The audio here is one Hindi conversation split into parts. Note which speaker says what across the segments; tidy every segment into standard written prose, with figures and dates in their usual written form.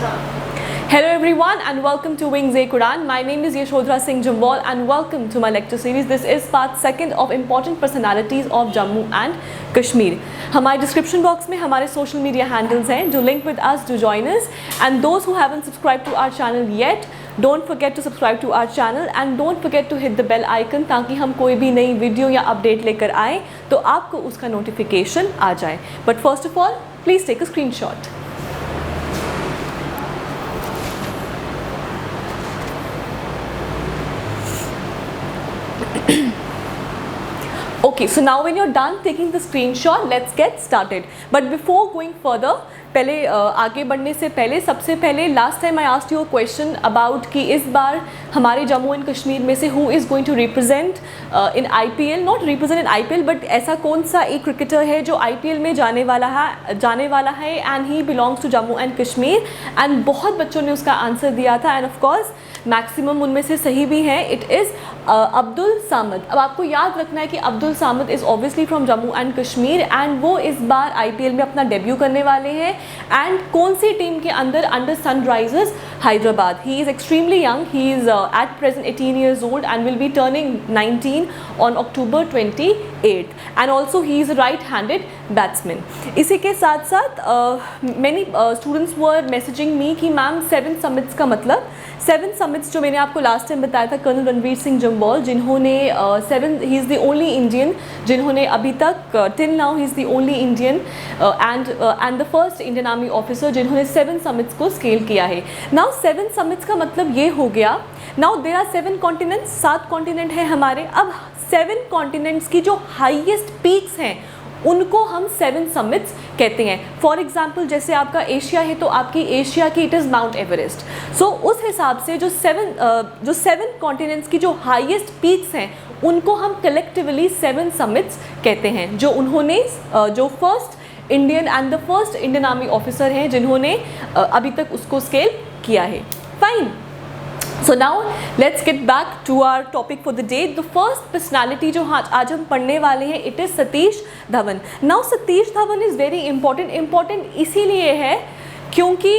Speaker 1: Hello everyone and welcome to Wings A Quran. My name is Yashodhara Singh Jambal and welcome to my lecture series. This is part second of important personalities of Jammu and Kashmir. हमारे डिस्क्रिप्शन बॉक्स में हमारे सोशल मीडिया हैंडल्स हैं. Do link with us, do join us, and those who haven't subscribed to our channel yet, don't forget to subscribe to our channel and don't forget to hit the bell icon ताकि हम कोई भी नई वीडियो या अपडेट लेकर आए तो आपको उसका नोटिफिकेशन आ जाए. But first of all, please take a screenshot. Okay, so now when you're done taking the screenshot, let's get started. But before going further, पहले आगे बढ़ने से पहले सबसे पहले last time I asked you a question about कि इस बार हमारे जम्मू एंड कश्मीर में से who is going to represent in IPL, not represent in IPL but ऐसा कौन सा एक क्रिकेटर है जो आईपीएल में जाने वाला है and he belongs to Jammu and Kashmir. And बहुत बच्चों ने उसका आंसर दिया था एंड ऑफ कोर्स मैक्सिमम उनमें से सही भी है. It is Abdul Samad. अब आपको याद रखना है कि Abdul Samad is obviously from Jammu and Kashmir and वो इस बार आईपीएल में अपना डेब्यू करने वाले हैं. एंड कौन सी टीम के under Sunrisers Hyderabad. He is extremely young. He is at present 18 years old and will be turning 19 on October 28th. And also he is a right-handed batsman. इसी के साथ साथ many students were messaging me कि मैम 7 summits का मतलब 7 summits जो मैंने आपको लास्ट टाइम बताया था कर्नल रणवीर सिंह जम्वाल जिन्होंने he is the only Indian जिन्होंने अभी तक till now he is the only Indian and the first Indian army officer जिन्होंने 7 summits को स्केल किया है. नाउ 7 summits का मतलब ये हो गया. Now there are 7 continents, 7 continent हैं हमारे. अब 7 कॉन्टिनेंट्स की जो हाईएस्ट पीक्स हैं उनको हम 7 summits कहते हैं. फॉर एग्जाम्पल जैसे आपका एशिया है तो आपकी एशिया की इट इज़ माउंट एवरेस्ट. सो उस हिसाब से जो 7 कॉन्टिनेंट्स की जो हाईएस्ट पीक्स हैं उनको हम कलेक्टिवली 7 summits कहते हैं जो उन्होंने जो first Indian and the first Indian army officer हैं जिन्होंने अभी तक उसको स्केल किया है. Fine. So now let's get back to our topic for the day. The first personality जो आज हम पढ़ने वाले हैं it is Satish Dhawan. Now Satish Dhawan is very important. Important इसीलिए है क्योंकि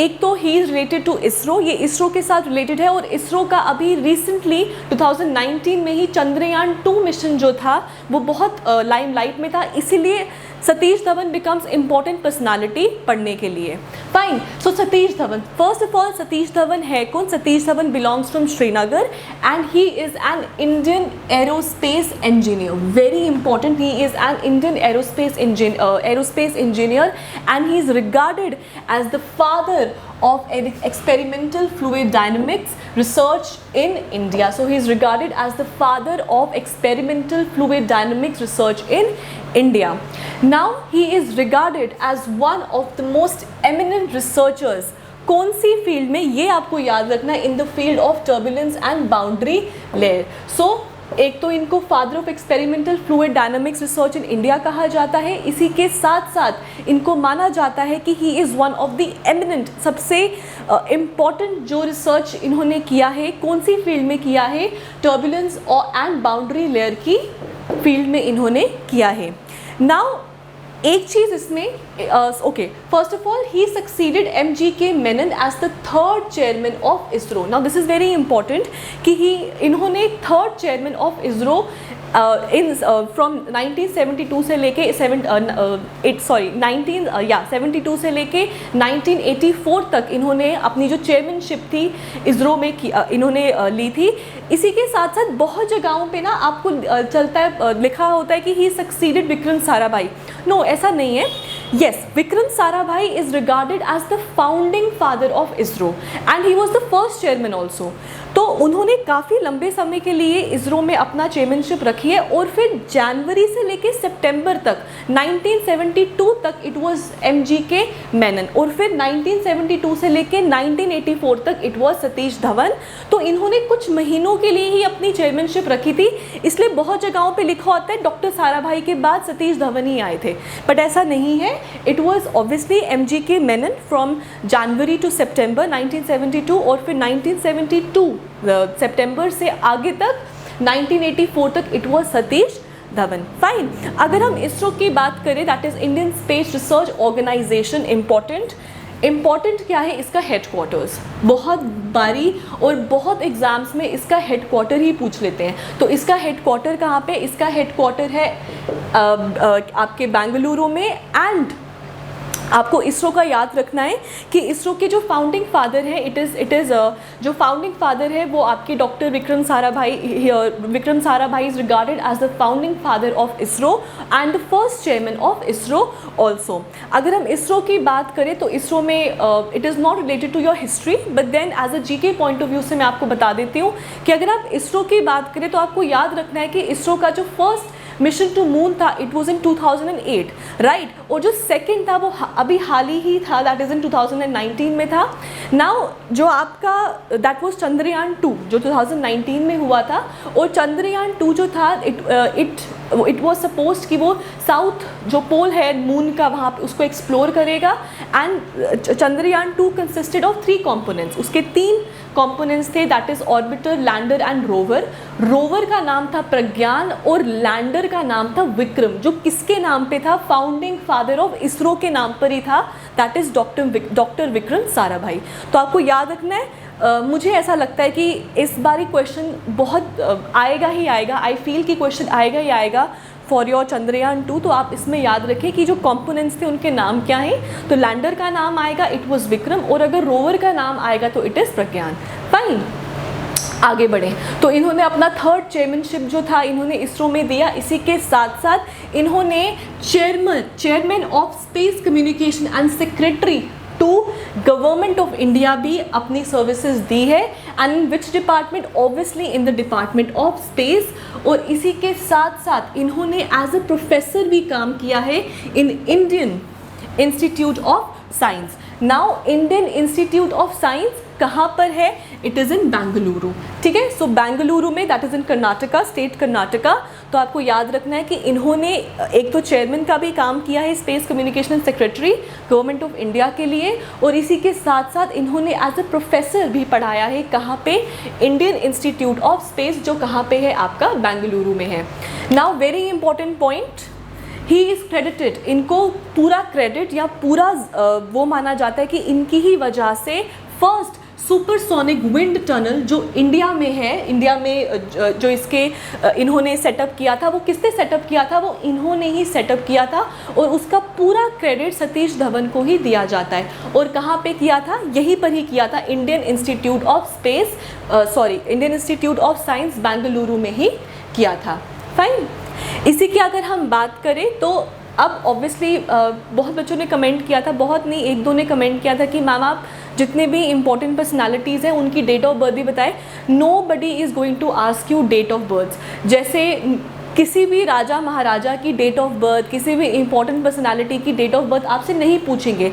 Speaker 1: एक तो he is related to ISRO. ये इसरो के साथ रिलेटेड है और इसरो का अभी रिसेंटली 2019 में ही चंद्रयान 2 मिशन जो था वो बहुत लाइमलाइट में था. इसीलिए Satish Dhawan becomes important personality पढ़ने के लिए. Fine. So Satish Dhawan, first of all Satish Dhawan है कौन? Satish Dhawan belongs from Srinagar and he is an Indian aerospace engineer. Very important. He is an Indian aerospace engineer and he is regarded as the father of experimental fluid dynamics research in India. So he is regarded as the father of experimental fluid dynamics research in India. Now he is regarded as one of the most eminent researchers. कौन सी फील्ड में? ये आपको याद रखना है. In the field of turbulence and boundary layer. So एक तो इनको father of experimental fluid dynamics research in India कहा जाता है. इसी के साथ साथ इनको माना जाता है कि he is one of the eminent, सबसे इम्पॉर्टेंट जो रिसर्च इन्होंने किया है. कौन सी फील्ड में किया है? टर्बुलेंस और एंड बाउंड्री लेयर की फील्ड में इन्होंने किया है. नाउ एक चीज़ इसमें okay, first of all he succeeded MGK Menon as the 3rd chairman of ISRO. Now this is very important कि इन्होंने 3rd chairman of ISRO from 1972 से लेके 72 से लेके 1984 तक इन्होंने अपनी जो चेयरमैनशिप थी इसरो में इन्होंने ली थी. इसी के साथ साथ बहुत जगहों पे ना आपको चलता है लिखा होता है कि ही सक्सीडेड विक्रम साराभाई. नो, ऐसा नहीं है. Yes, Vikram Sarabhai is regarded as the founding father of ISRO and he was the first chairman also. तो उन्होंने काफ़ी लंबे समय के लिए इसरो में अपना चेयरमैनशिप रखी है और फिर जनवरी से लेके सितंबर तक 1972 तक इट वाज MGK मेनन और फिर 1972 से लेके 1984 तक इट वाज सतीश धवन. तो इन्होंने कुछ महीनों के लिए ही अपनी चेयरमैनशिप रखी थी. इसलिए बहुत जगहों पे लिखा होता है डॉक्टर साराभाई के बाद सतीश धवन ही आए थे, बट ऐसा नहीं है. It was obviously MGK Menon from January to September 1972 और फिर 1972 सितंबर से आगे तक 1984 तक it was Satish Dhawan. Fine. अगर हम इसरो की बात करें, that is Indian space research organisation, important. Important क्या है, इसका हेडक्वार्टर्स, बहुत बारी और बहुत एग्जाम्स में इसका हेडक्वार्टर ही पूछ लेते हैं। तो इसका हेडक्वार्टर कहाँ पे, इसका हेडक्वार्टर है आपके बेंगलुरु में। एंड आपको इसरो का याद रखना है कि इसरो के जो फाउंडिंग फादर है, इट इज़ जो फाउंडिंग फादर है वो आपके doctor Vikram Sarabhai. Vikram Sarabhai is regarded as the founding father of ISRO and the first chairman of ISRO also. अगर हम इसरो की बात करें तो इसरो में it is not related to your history, but then as a GK point of view से मैं आपको बता देती हूँ कि अगर आप इसरो की बात करें तो आपको याद रखना है कि इसरो का जो फर्स्ट मिशन टू मून था इट वॉज इन 2008, राइट। और जो सेकंड था वो अभी हाल ही था, दैट इज़ इन 2019 में था। नाउ जो आपका दैट वॉज चंद्रयान 2 जो 2019 में हुआ था। और चंद्रयान 2 जो था इट वॉज सपोज्ड कि वो साउथ जो पोल है मून का वहाँ पे उसको एक्सप्लोर करेगा। And Chandrayaan 2 consisted of 3 components, उसके 3 कंपोनेंट्स थे, that is orbiter, lander and rover. Rover का नाम था प्रज्ञान और लैंडर का नाम था विक्रम, जो किसके नाम पे था, फाउंडिंग फादर ऑफ इसरो के नाम पर ही था, that is doctor Vikram Sarabhai. तो आपको याद रखना है। मुझे ऐसा लगता है कि इस बारी क्वेश्चन बहुत आएगा ही आएगा, आई फील कि क्वेश्चन आएगा ही आएगा फॉर योर चंद्रयान 2। तो आप इसमें याद रखें कि जो कंपोनेंट्स थे उनके नाम क्या हैं। तो लैंडर का नाम आएगा इट वाज विक्रम, और अगर रोवर का नाम आएगा तो इट इज़ प्रज्ञान। फाइन, आगे बढ़ें। तो इन्होंने अपना 3rd चेयरमैनशिप जो था इन्होंने इसरो में दिया। इसी के साथ साथ इन्होंने chairman of space communication and secretary to government of India भी अपनी सर्विसेज दी है। And in which department, obviously in the department of space. और इसी के साथ साथ इन्होंने एज अ प्रोफेसर भी काम किया है in Indian institute of science. Now Indian institute of science कहाँ पर है, इट इज़ इन बेंगलुरु, ठीक है। सो बेंगलुरु में, that is in Karnataka, state Karnataka. तो आपको याद रखना है कि इन्होंने एक तो चेयरमैन का भी काम किया है space communication secretary government of India के लिए, और इसी के साथ साथ इन्होंने एज अ प्रोफेसर भी पढ़ाया है। कहाँ पे, इंडियन इंस्टीट्यूट ऑफ स्पेस, जो कहाँ पे है आपका बेंगलुरु में है। Now very important point, he is credited, इनको पूरा क्रेडिट या पूरा वो माना जाता है कि इनकी ही वजह से फर्स्ट सुपरसोनिक विंड टनल जो इंडिया में है, इंडिया में जो इसके इन्होंने सेटअप किया था, वो किसने सेटअप किया था, वो इन्होंने ही सेटअप किया था। और उसका पूरा क्रेडिट सतीश धवन को ही दिया जाता है। और कहाँ पे किया था, यहीं पर ही किया था, Indian institute of space Indian institute of science Bengaluru में ही किया था। फाइन, इसी की अगर हम बात करें तो अब ऑब्वियसली बहुत बच्चों ने कमेंट किया था, बहुत नहीं, 1-2 ने कमेंट किया था कि मैम आप जितने भी इंपॉर्टेंट पर्सनालिटीज़ हैं उनकी डेट ऑफ बर्थ भी बताएं। Nobody is going to ask you date of birth. जैसे किसी भी राजा महाराजा की डेट ऑफ बर्थ, किसी भी इंपॉर्टेंट पर्सनालिटी की डेट ऑफ बर्थ आपसे नहीं पूछेंगे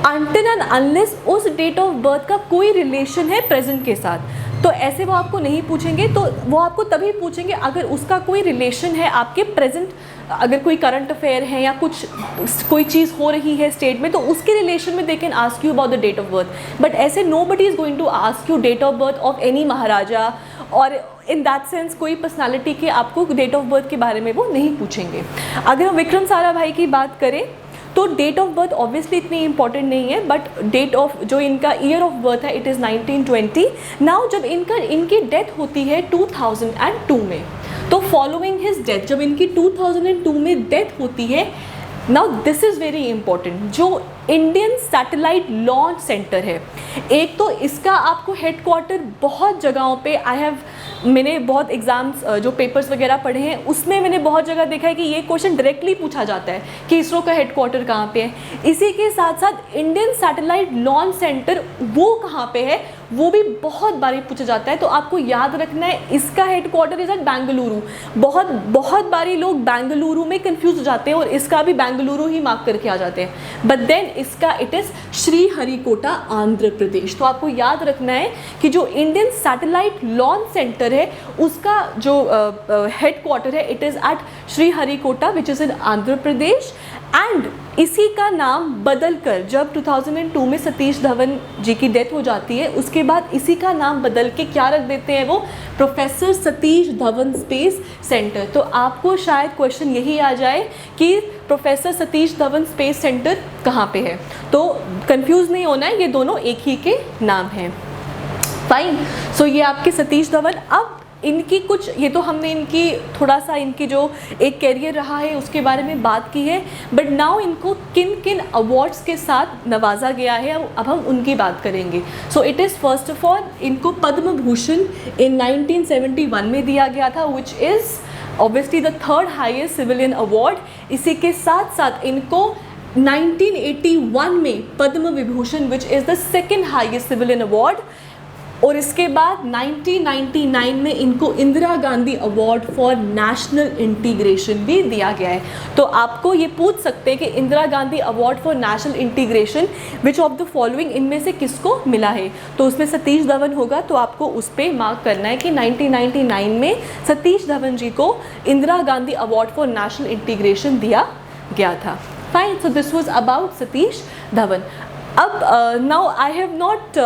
Speaker 1: अनटिल एंड अनलेस उस डेट ऑफ बर्थ का कोई रिलेशन है प्रेजेंट के साथ। तो ऐसे वो आपको नहीं पूछेंगे, तो वो आपको तभी पूछेंगे अगर उसका कोई रिलेशन है आपके प्रेजेंट, अगर कोई करंट अफेयर है या कोई चीज़ हो रही है स्टेट में, तो उसके रिलेशन में they can ask you about the date of birth. But ऐसे nobody is going to ask you date of birth of any maharaja, और इन दैट सेंस कोई पर्सनालिटी के आपको डेट ऑफ बर्थ के बारे में वो नहीं पूछेंगे। अगर हम विक्रम साराभाई की बात करें तो डेट ऑफ बर्थ ऑब्वियसली इतनी इंपॉर्टेंट नहीं है, बट डेट ऑफ जो इनका ईयर ऑफ बर्थ है इट इज़ 1920। नाउ जब इनकी डेथ होती है 2002 में, तो फॉलोइंग हिज डेथ, जब इनकी 2002 में डेथ होती है, now this is very important, जो इंडियन सैटेलाइट लॉन्च सेंटर है, एक तो इसका आपको हेडक्वार्टर बहुत जगहों पे मैंने बहुत एग्ज़ाम्स जो पेपर्स वगैरह पढ़े हैं उसमें मैंने बहुत जगह देखा है कि ये क्वेश्चन डायरेक्टली पूछा जाता है कि इसरो का हेडक्वार्टर कहाँ पे है। इसी के साथ साथ इंडियन सैटेलाइट लॉन्च सेंटर वो कहाँ पे है वो भी बहुत बारी पूछा जाता है। तो आपको याद रखना है इसका हेडक्वार्टर इज एट बेंगलुरु। बहुत बारी लोग बेंगलुरु में कंफ्यूज हो जाते हैं और इसका भी बेंगलुरु ही मार्क करके आ जाते हैं, बट देन इसका इट इज़ श्रीहरिकोटा आंध्र प्रदेश। तो आपको याद रखना है कि जो इंडियन सैटेलाइट लॉन्च सेंटर है उसका जो हेडक्वार्टर है it is at Sriharikota which is in Andhra Pradesh. And इसी का नाम बदलकर जब 2002 में सतीश धवन जी की डेथ हो जाती है उसके बाद इसी का नाम बदल के क्या रख देते हैं वो, professor Satish Dhawan space centre. तो आपको शायद क्वेश्चन यही आ जाए कि professor Satish Dhawan space centre कहाँ पे है। तो कंफ्यूज नहीं होना है, ये दोनों एक ही के नाम हैं। फाइन, सो ये आपके सतीश धवन। अब इनकी कुछ, ये तो हमने इनकी थोड़ा सा इनकी जो एक कैरियर रहा है उसके बारे में बात की है, बट नाउ इनको किन किन अवार्ड्स के साथ नवाजा गया है अब हम उनकी बात करेंगे। So it is first of all इनको पद्म भूषण इन 1971 में दिया गया था, which is obviously the third highest civilian award. इसी के साथ साथ इनको 1981 में Padma Vibhushan which is the second highest civilian award, और इसके बाद 1999 में इनको Indira Gandhi award for national integration भी दिया गया है। तो आपको ये पूछ सकते हैं कि Indira Gandhi award for national integration which of the following इनमें से किसको मिला है, तो उसमें सतीश धवन होगा। तो आपको उस पर मार्क करना है कि 1999 में सतीश धवन जी को Indira Gandhi award for national integration दिया गया था। Fine, so this was about Satish Dhawan. अब नाउ आई हैव नॉट,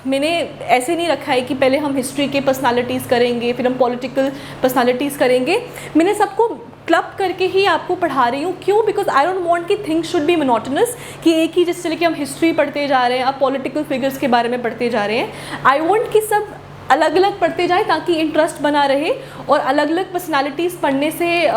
Speaker 1: मैंने ऐसे नहीं रखा है कि पहले हम हिस्ट्री के पर्सनालिटीज़ करेंगे फिर हम पॉलिटिकल पर्सनालिटीज़ करेंगे। मैंने सबको क्लब करके ही आपको पढ़ा रही हूँ। क्यों? बिकॉज आई डोंट वांट कि थिंग्स शुड बी मोनोटोनस, कि एक ही जिस तरह कि हम हिस्ट्री पढ़ते जा रहे हैं, अब पॉलिटिकल फिगर्स के बारे में पढ़ते जा रहे हैं। आई वॉन्ट कि सब अलग अलग पढ़ते जाए ताकि इंटरेस्ट बना रहे, और अलग अलग पर्सनालिटीज़ पढ़ने से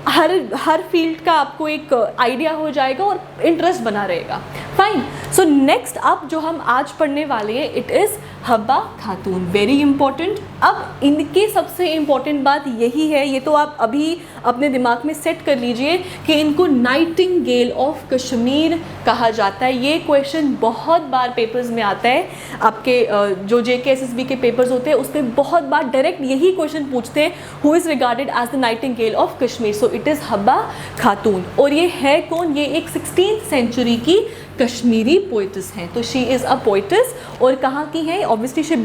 Speaker 1: हर फील्ड का आपको एक आइडिया हो जाएगा और इंटरेस्ट बना रहेगा। फाइन, सो नेक्स्ट अब जो हम आज पढ़ने वाले हैं it is Habba Khatoon, very important. अब इनकी सबसे इम्पॉर्टेंट बात यही है, ये तो आप अभी अपने दिमाग में सेट कर लीजिए कि इनको नाइटिंगेल ऑफ कश्मीर कहा जाता है। ये क्वेश्चन बहुत बार पेपर्स में आता है, आपके जो JK-SSB के पेपर्स होते हैं उसमें बहुत बार डायरेक्ट यही क्वेश्चन पूछते हैं, who is regarded as the nightingale of Kashmir. So it is Habba Khatoon. और ये है कौन? ये एक 16th सेंचुरी की कश्मीरी पोइटिस हैं। तो शी इज़ अ पोइटिस, और कहाँ की है? Obviously she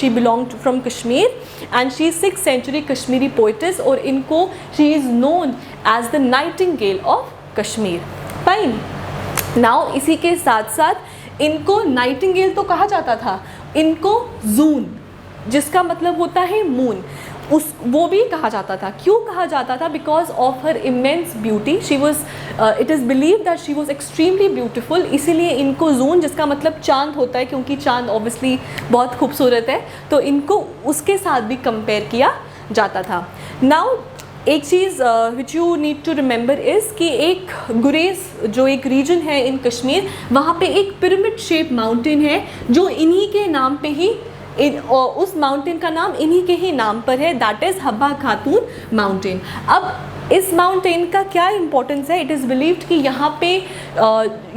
Speaker 1: belong from Kashmir and she is 6th century Kashmiri poetess, और इनको she is known as the nightingale of Kashmir. Fine, now इसी के साथ साथ इनको नाइटिंगेल तो कहा जाता था, इनको जून जिसका मतलब होता है मून, वो भी कहा जाता था। क्यों कहा जाता था? Because of her immense beauty. She was, it is believe that she was extremely beautiful, इसीलिए इनको जून जिसका मतलब चांद होता है, क्योंकि चांद ऑब्वियसली बहुत खूबसूरत है, तो इनको उसके साथ भी कंपेयर किया जाता था। नाउ एक चीज़ which you need to remember is कि एक गुरेज जो एक रीजन है इन कश्मीर, वहाँ पे एक पिरामिड शेप माउंटेन है जो इन्हीं के नाम पे ही, उस माउंटेन का नाम इन्हीं के ही नाम पर है, that is Habba Khatoon mountain. अब इस माउंटेन का क्या इंपॉर्टेंस है? इट इज़ बिलीव्ड कि यहाँ पे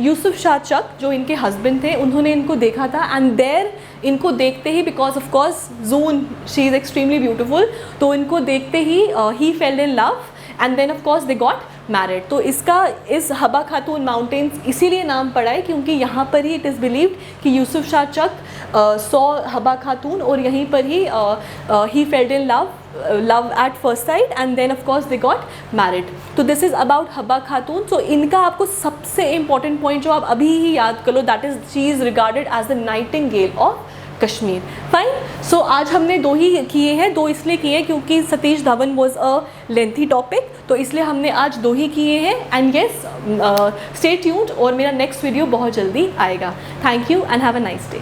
Speaker 1: यूसुफ शाह चक जो इनके हस्बैंड थे उन्होंने इनको देखा था, एंड देयर इनको देखते ही, because of course June she is extremely beautiful, तो इनको देखते ही ही fell in love and then of course they got married. तो इसका इस हब्बा खातून माउंटेन्स इसीलिए नाम पड़ा है क्योंकि यहाँ पर ही इट इज़ बिलीव्ड कि यूसुफ शाह चक सॉ हब्बा खातून, और यहीं पर ही felled in love at first sight and then of course they got married. तो this is about Habba Khatoon. So इनका आपको सबसे इंपॉर्टेंट पॉइंट जो आप अभी ही याद कर लो, that is she is regarded as the nightingale of Kashmir. Fine, so आज हमने 2 ही किए हैं, 2 इसलिए किए हैं क्योंकि Satish Dhawan was a lengthy topic, तो इसलिए हमने आज 2 ही किए हैं। एंड येस, स्टे ट्यून्ड, और मेरा नेक्स्ट वीडियो बहुत जल्दी आएगा। Thank you and have a nice day.